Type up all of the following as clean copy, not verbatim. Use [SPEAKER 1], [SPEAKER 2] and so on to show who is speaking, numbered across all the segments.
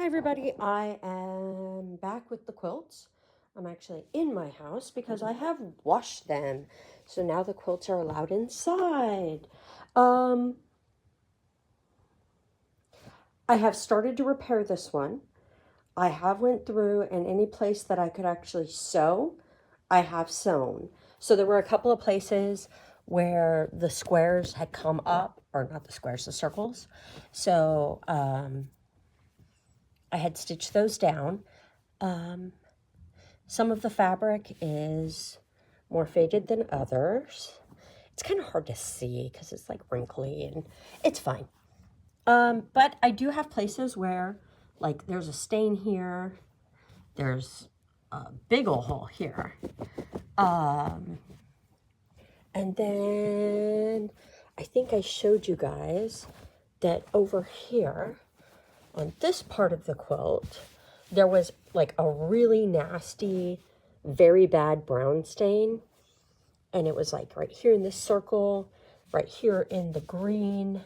[SPEAKER 1] Hi everybody, I am back with the quilts. I'm actually in my house because I have washed them. So now the quilts are allowed inside. I have started to repair this one. I have went through, and any place that I could actually sew, I have sewn. So there were a couple of places where the squares had come up, or not the squares, the circles. So I had stitched those down. Some of the fabric is more faded than others. It's kind of hard to see because it's like wrinkly, and it's fine. But I do have places where, like, there's a stain here. There's a big ol' hole here. And then I think I showed you guys that over here on this part of the quilt, there was like a really nasty, very bad brown stain. And it was like right here in this circle, right here in the green.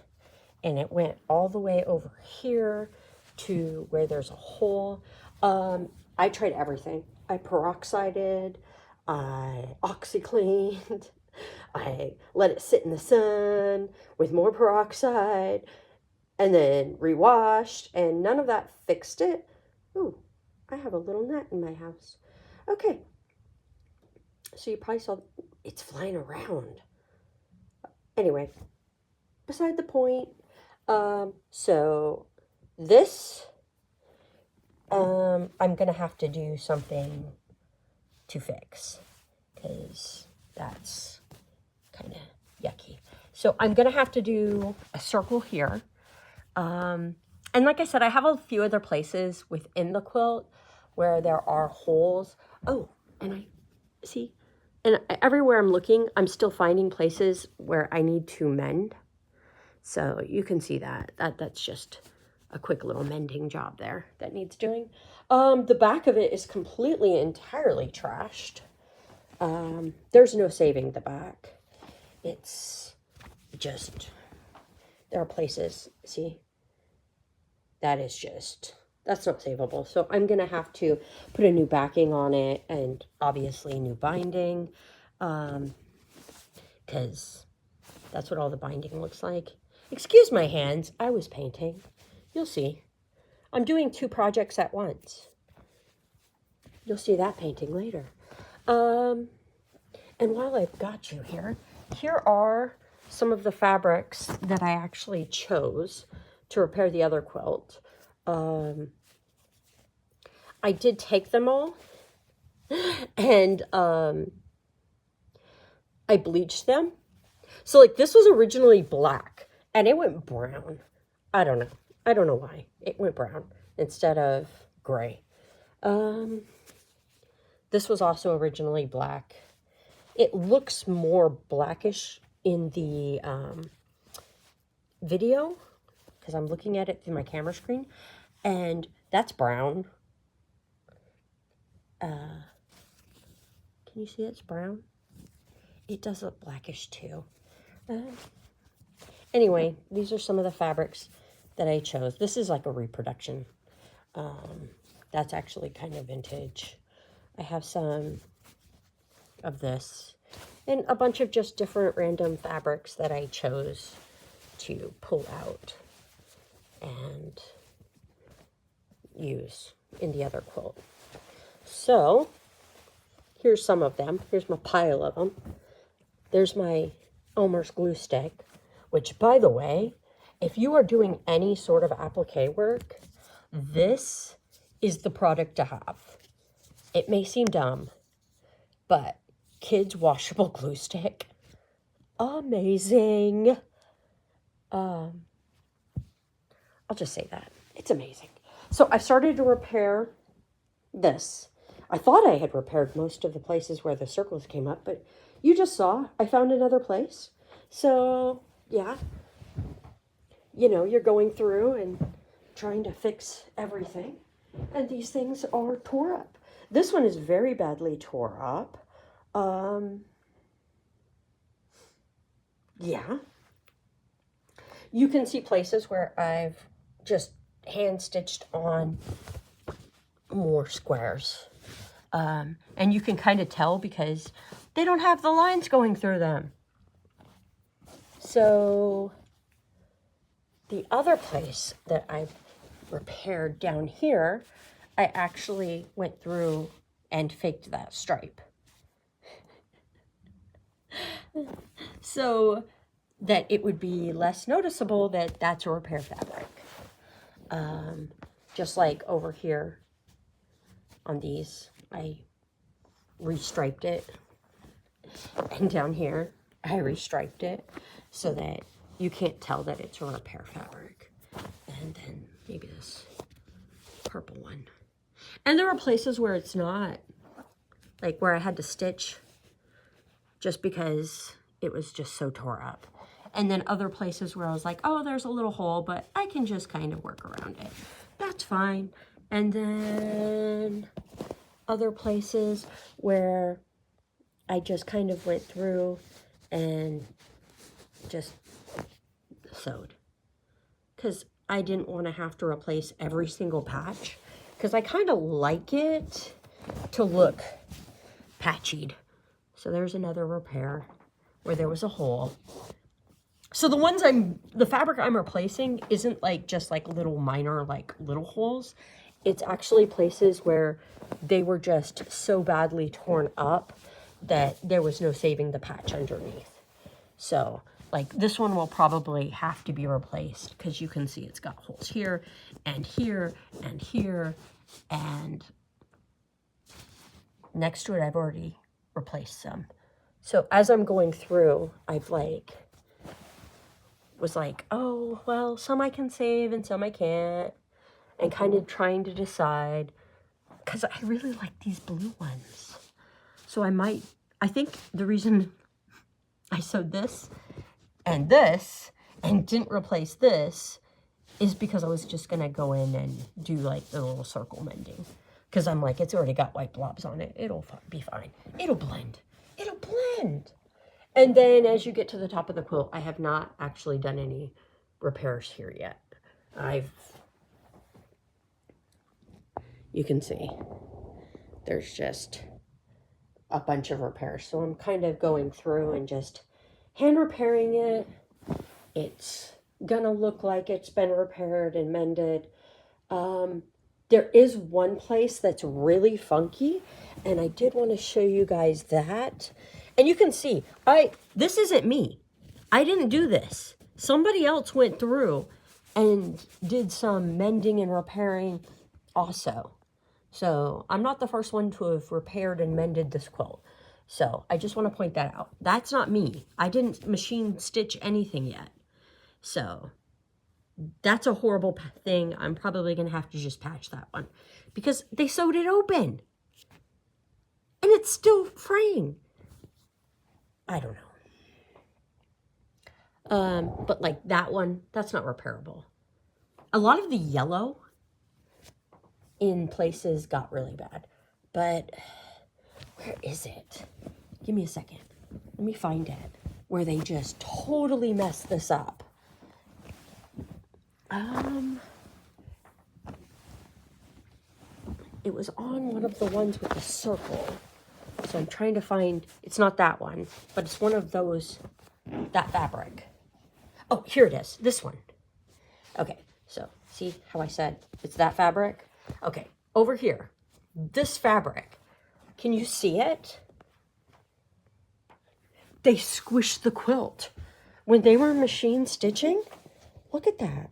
[SPEAKER 1] And it went all the way over here to where there's a hole. I tried everything. I peroxided, I OxyCleaned, I let it sit in the sun with more peroxide, and then rewashed, and none of that fixed it. Ooh, I have a little gnat in my house. Okay, so you probably saw it's flying around. Anyway, beside the point. So this, I'm gonna have to do something to fix because that's kind of yucky. So I'm gonna have to do a circle here. And like I said, I have a few other places within the quilt where there are holes. Oh, and I see, and everywhere I'm looking, I'm still finding places where I need to mend. So you can see that's just a quick little mending job there that needs doing. The back of it is completely, entirely trashed. There's no saving the back. It's just, there are places, see, that's not savable. So I'm going to have to put a new backing on it and obviously new binding, because that's what all the binding looks like. Excuse my hands, I was painting. You'll see. I'm doing 2 projects at once. You'll see that painting later. And while I've got you here, here are some of the fabrics that I actually chose to repair the other quilt. I did take them all and I bleached them. So like this was originally black and it went brown. I don't know why it went brown instead of gray. This was also originally black. It looks more blackish in the video because I'm looking at it through my camera screen, and that's brown. Can you see it's brown? It does look blackish too. Anyway, these are some of the fabrics that I chose. This is like a reproduction. That's actually kind of vintage. I have some of this and a bunch of just different random fabrics that I chose to pull out and use in the other quilt. So here's some of them. Here's my pile of them. There's my Elmer's glue stick, which, by the way, if you are doing any sort of applique work, this is the product to have. It may seem dumb, but kids washable glue stick, amazing. I'll just say that. It's amazing. So I started to repair this. I thought I had repaired most of the places where the circles came up, but you just saw I found another place. So yeah, you know, you're going through and trying to fix everything, and these things are tore up. This one is very badly tore up. Yeah. You can see places where I've just hand stitched on more squares. And you can kind of tell because they don't have the lines going through them. So the other place that I repaired down here, I actually went through and faked that stripe. So that it would be less noticeable that that's a repair fabric. Just like over here on these, I restriped it. And down here, I restriped it so that you can't tell that it's a repair fabric. And then maybe this purple one. And there were places where it's not, like where I had to stitch just because it was just so tore up. And then other places where I was like, oh, there's a little hole, but I can just kind of work around it. That's fine. And then other places where I just kind of went through and just sewed. Because I didn't want to have to replace every single patch. Because I kind of like it to look patchied. So there's another repair where there was a hole. So the fabric I'm replacing isn't like just like little minor, like little holes. It's actually places where they were just so badly torn up that there was no saving the patch underneath. So like this one will probably have to be replaced because you can see it's got holes here and here and here. And next to it, I've already replaced some. So as I'm going through, I've was like, oh, well, some I can save and some I can't. And kind of trying to decide, because I really like these blue ones. So I think the reason I sewed this and didn't replace this is because I was just going to go in and do like the little circle mending. Because I'm like, it's already got white blobs on it. It'll be fine. It'll blend. It'll blend. And then as you get to the top of the quilt, I have not actually done any repairs here yet. You can see there's just a bunch of repairs. So I'm kind of going through and just hand repairing it. It's gonna look like it's been repaired and mended. There is one place that's really funky, and I did want to show you guys that. And you can see, this isn't me. I didn't do this. Somebody else went through and did some mending and repairing also. So I'm not the first one to have repaired and mended this quilt. So I just want to point that out. That's not me. I didn't machine stitch anything yet. So that's a horrible thing. I'm probably going to have to just patch that one because they sewed it open and it's still fraying. I don't know. But like that one, that's not repairable. A lot of the yellow in places got really bad. But where is it? Give me a second. Let me find it. Where they just totally messed this up. It was on one of the ones with the circle. So I'm trying to find, it's not that one, but it's one of those, that fabric. Oh, here it is, this one. Okay, so see how I said it's that fabric? Okay, over here, this fabric, can you see it? They squished the quilt. When they were machine stitching, look at that.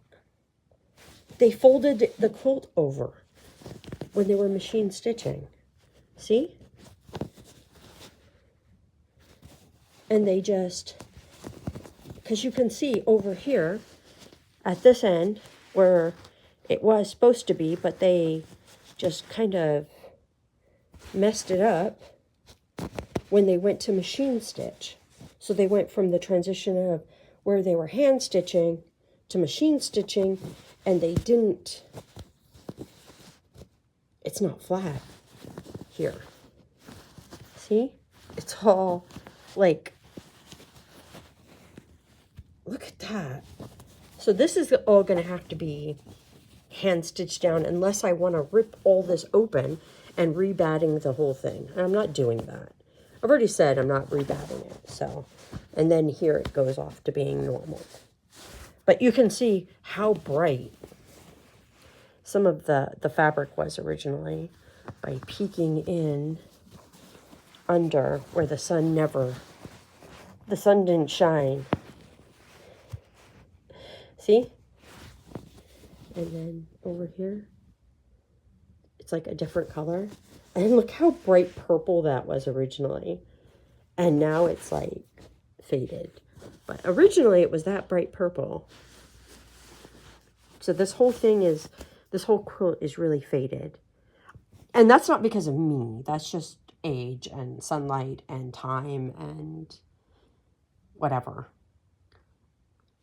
[SPEAKER 1] They folded the quilt over when they were machine stitching. See? And they just, because you can see over here at this end where it was supposed to be, but they just kind of messed it up when they went to machine stitch. So they went from the transition of where they were hand stitching to machine stitching, and they didn't, it's not flat here. See? It's all like, look at that. So this is all going to have to be hand stitch down unless I want to rip all this open and rebatting the whole thing. And I'm not doing that. I've already said I'm not rebatting it. So, and then here it goes off to being normal. But you can see how bright some of the fabric was originally by peeking in under where the sun didn't shine. See? And then over here, it's like a different color. And look how bright purple that was originally. And now it's like faded. But originally it was that bright purple. So this whole quilt is really faded. And that's not because of me. That's just age and sunlight and time and whatever.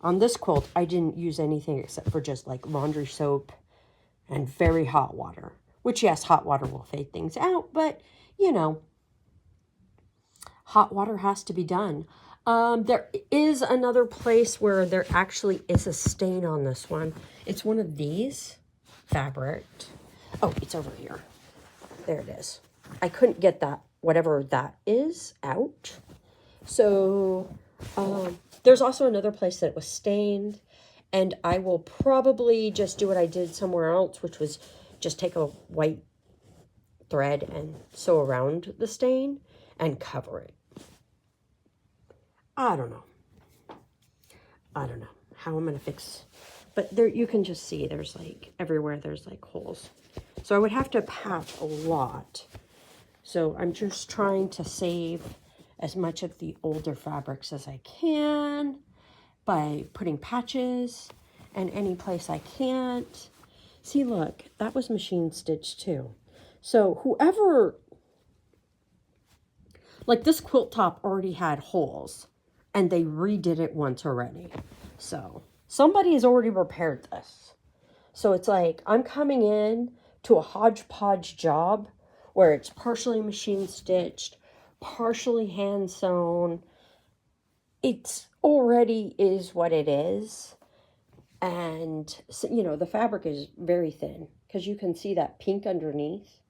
[SPEAKER 1] On this quilt, I didn't use anything except for just like laundry soap and very hot water. Which, yes, hot water will fade things out, but, you know, hot water has to be done. There is another place where there actually is a stain on this one. It's one of these fabric. Oh, it's over here. There it is. I couldn't get that, whatever that is, out. So, there's also another place that was stained, and I will probably just do what I did somewhere else, which was just take a white thread and sew around the stain and cover it. I don't know how I'm going to fix, but there you can just see there's like everywhere there's like holes. So I would have to patch a lot. So I'm just trying to save as much of the older fabrics as I can by putting patches and any place I can't. See, look, that was machine stitched too. So whoever, like this quilt top already had holes and they redid it once already. So somebody has already repaired this. So it's like I'm coming in to a hodgepodge job where it's partially machine stitched, partially hand sewn. It's already is what it is. And, so, you know, the fabric is very thin because you can see that pink underneath.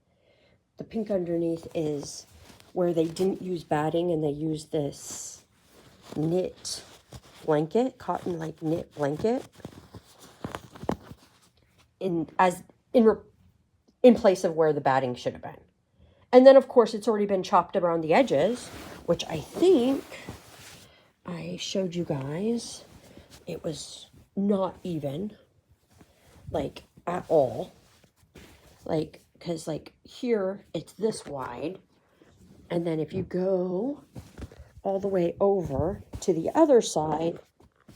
[SPEAKER 1] The pink underneath is where they didn't use batting and they used this knit blanket, cotton like knit blanket in place of where the batting should have been. And then, of course, it's already been chopped around the edges, which I think I showed you guys. It was not even, like, at all. Like, because, like, here, it's this wide. And then if you go all the way over to the other side,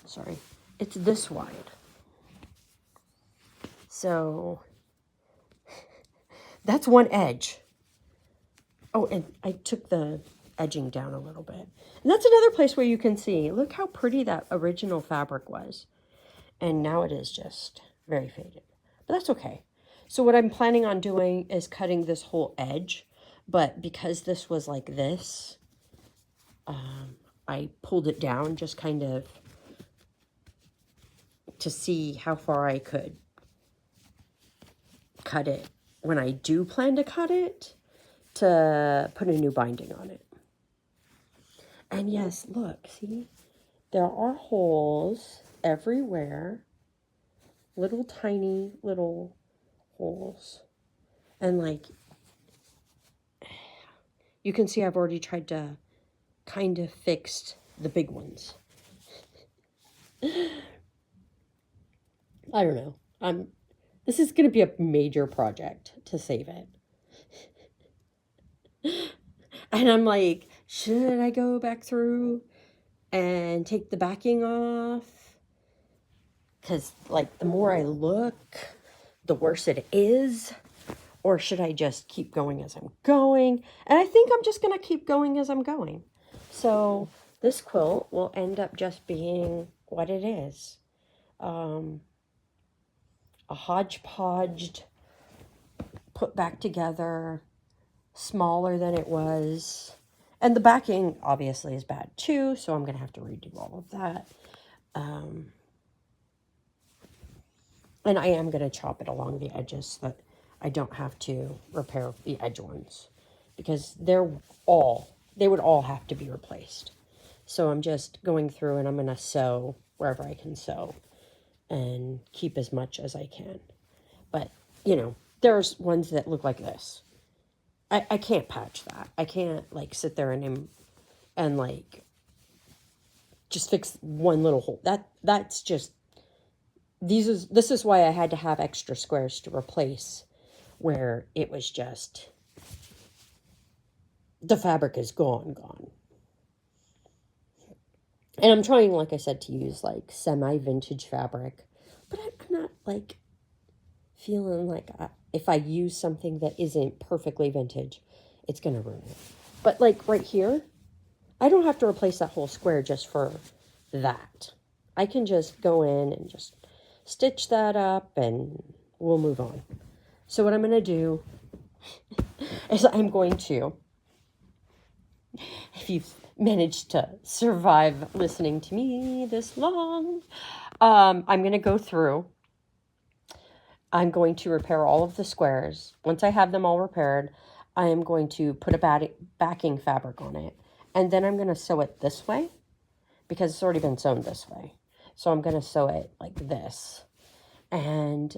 [SPEAKER 1] sorry, it's this wide. So, that's one edge. Oh, and I took the edging down a little bit. And that's another place where you can see, look how pretty that original fabric was. And now it is just very faded. But that's okay. So what I'm planning on doing is cutting this whole edge. But because this was like this, I pulled it down just kind of to see how far I could cut it when I do plan to cut it, to put a new binding on it. And yes, look, see, there are holes everywhere, little tiny little holes. And like, you can see I've already tried to kind of fix the big ones. I don't know. This is going to be a major project to save it. And I'm like, should I go back through and take the backing off? Because, like, the more I look, the worse it is. Or should I just keep going as I'm going? And I think I'm just going to keep going as I'm going. So this quilt will end up just being what it is. A hodgepodged, put back together, smaller than it was. And the backing obviously is bad too, so I'm going to have to redo all of that. And I am going to chop it along the edges so that I don't have to repair the edge ones. Because they would all have to be replaced. So I'm just going through and I'm going to sew wherever I can sew and keep as much as I can. But, you know, there's ones that look like this. I can't patch that. I can't, like, sit there and like, just fix one little hole. That's just, this is why I had to have extra squares to replace where it was just, the fabric is gone. And I'm trying, like I said, to use like semi-vintage fabric, but I'm not like feeling like if I use something that isn't perfectly vintage, it's going to ruin it. But like right here, I don't have to replace that whole square just for that. I can just go in and just stitch that up and we'll move on. So what I'm going to do is I'm going to, if you've managed to survive listening to me this long, I'm going to go through. I'm going to repair all of the squares. Once I have them all repaired, I am going to put a backing fabric on it. And then I'm going to sew it this way because it's already been sewn this way. So I'm going to sew it like this and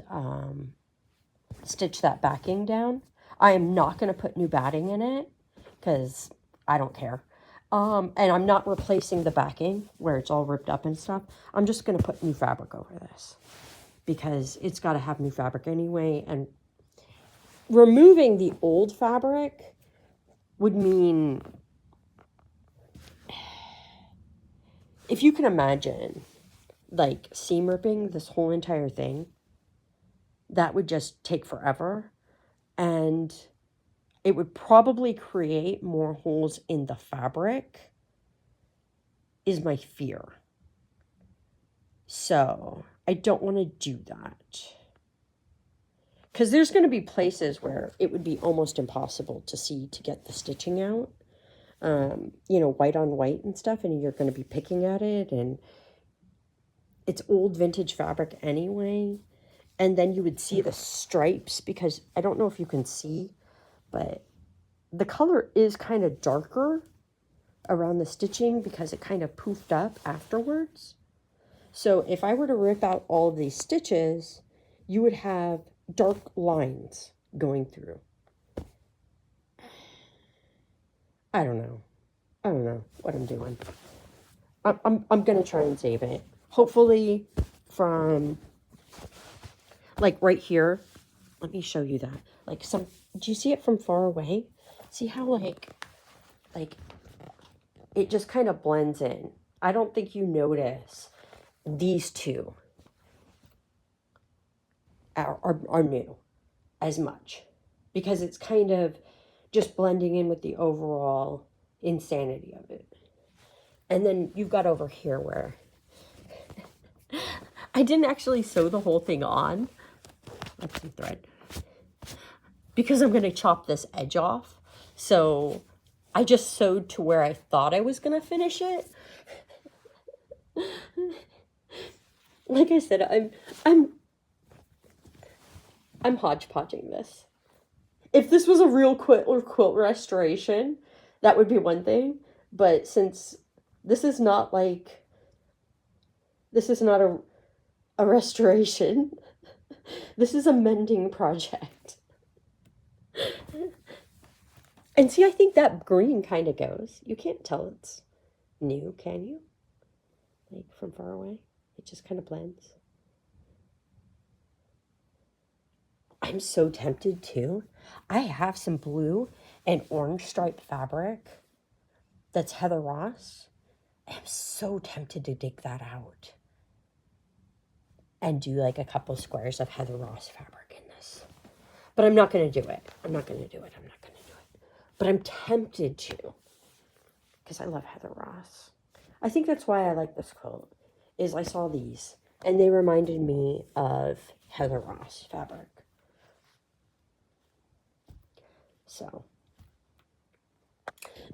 [SPEAKER 1] stitch that backing down. I am not going to put new batting in it because I don't care. And I'm not replacing the backing where it's all ripped up and stuff. I'm just going to put new fabric over this because it's got to have new fabric anyway. And removing the old fabric would mean, if you can imagine, like seam ripping this whole entire thing, that would just take forever. And it would probably create more holes in the fabric, is my fear. So I don't want to do that. Because there's going to be places where it would be almost impossible to see to get the stitching out. You know, white on white and stuff, and you're going to be picking at it, and it's old vintage fabric anyway. And then you would see the stripes, because I don't know if you can see, but the color is kind of darker around the stitching because it kind of poofed up afterwards. So if I were to rip out all of these stitches, you would have dark lines going through. I don't know what I'm doing. I'm going to try and save it. Hopefully from, like, right here. Let me show you that. Like, do you see it from far away? See how, like, it just kind of blends in. I don't think you notice these two are new as much, because it's kind of just blending in with the overall insanity of it. And then you've got over here where I didn't actually sew the whole thing on. That's some thread. Because I'm going to chop this edge off. So I just sewed to where I thought I was going to finish it. Like I said, I'm hodgepodging this. If this was a real quilt restoration, that would be one thing. But since this is not a restoration, this is a mending project. And see, I think that green kind of goes. You can't tell it's new, can you? Like, from far away. It just kind of blends. I'm so tempted too. I have some blue and orange striped fabric that's Heather Ross. I'm so tempted to dig that out and do like a couple squares of Heather Ross fabric in this. But I'm not going to do it. But I'm tempted to, because I love Heather Ross. I think that's why I like this quilt, is I saw these and they reminded me of Heather Ross fabric. So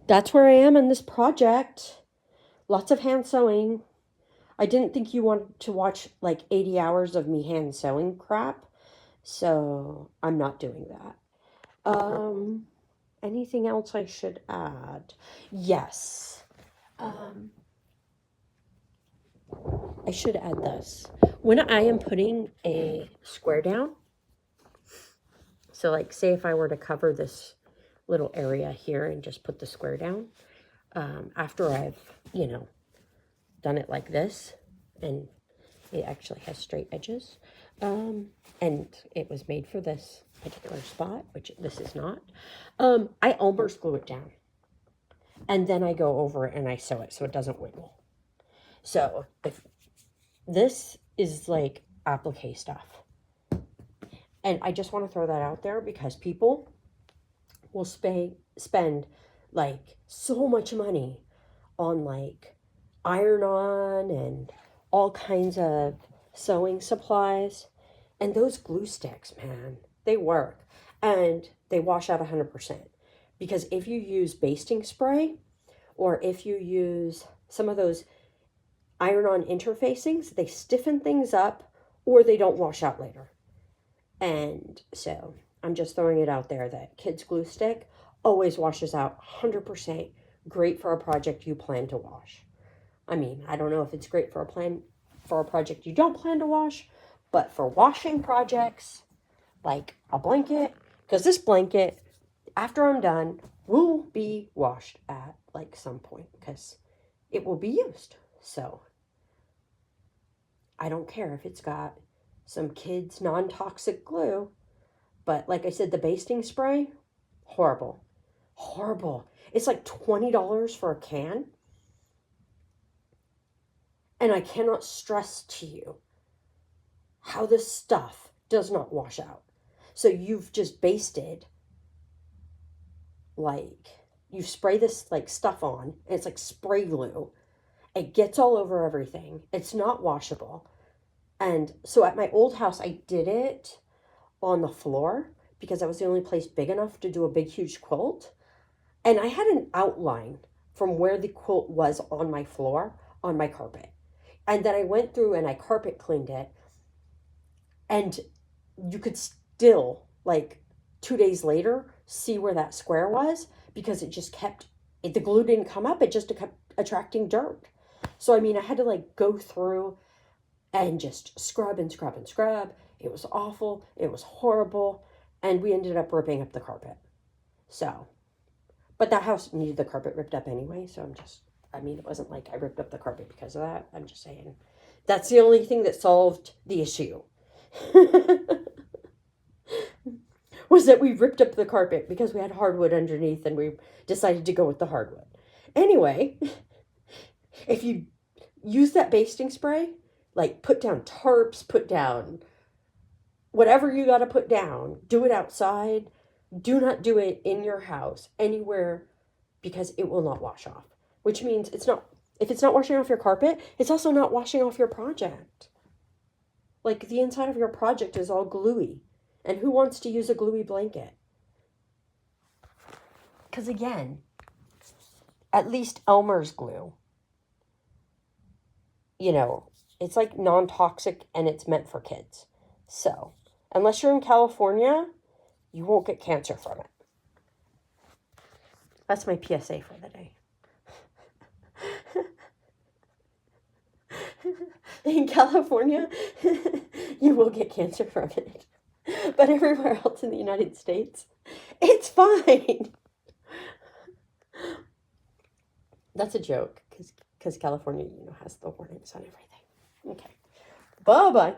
[SPEAKER 1] that's where I am in this project. Lots of hand sewing. I didn't think you wanted to watch like 80 hours of me hand sewing crap, so I'm not doing that. Anything else I should add? Yes. I should add this. When I am putting a square down, so like say if I were to cover this little area here and just put the square down, after I've, you know, done it like this, and it actually has straight edges, and it was made for this particular spot, which this is not, I almost glue it down. And then I go over it and I sew it so it doesn't wiggle. So if this is like applique stuff. And I just want to throw that out there because people will spend like so much money on like iron-on and all kinds of sewing supplies. And those glue sticks, man, they work. And they wash out 100%. Because if you use basting spray, or if you use some of those iron-on interfacings, they stiffen things up or they don't wash out later. And so I'm just throwing it out there that kids glue stick always washes out 100%. Great for a project you plan to wash. I mean, I don't know if it's great for a project you don't plan to wash, but for washing projects like a blanket, because this blanket, after I'm done, will be washed at like some point because it will be used. So I don't care if it's got some kids non-toxic glue, but like I said, the basting spray, horrible. It's like $20 for a can. And I cannot stress to you how this stuff does not wash out. So you've just basted, like, you spray this like stuff on, and it's like spray glue. It gets all over everything. It's not washable. And so at my old house, I did it on the floor because that was the only place big enough to do a big, huge quilt. And I had an outline from where the quilt was on my floor, on my carpet. And then I went through and I carpet cleaned it. And you could still, like 2 days later, see where that square was because it just kept, the glue didn't come up. It just kept attracting dirt. So, I mean, I had to like go through and just scrub and scrub and scrub. It was awful. It was horrible. And we ended up ripping up the carpet. So, but that house needed the carpet ripped up anyway. So I mean, it wasn't like I ripped up the carpet because of that. I'm just saying that's the only thing that solved the issue. Was that we ripped up the carpet because we had hardwood underneath and we decided to go with the hardwood. Anyway, if you use that basting spray, like put down tarps, put down whatever you got to put down, do it outside. Do not do it in your house anywhere because it will not wash off, which means if it's not washing off your carpet, it's also not washing off your project. Like the inside of your project is all gluey. And who wants to use a gluey blanket? Because again, at least Elmer's glue, you know, it's like non-toxic and it's meant for kids. So, unless you're in California, you won't get cancer from it. That's my PSA for the day. In California, you will get cancer from it. But everywhere else in the United States, it's fine. That's a joke, because California, you know, has the warnings on everything. Okay. Bye-bye.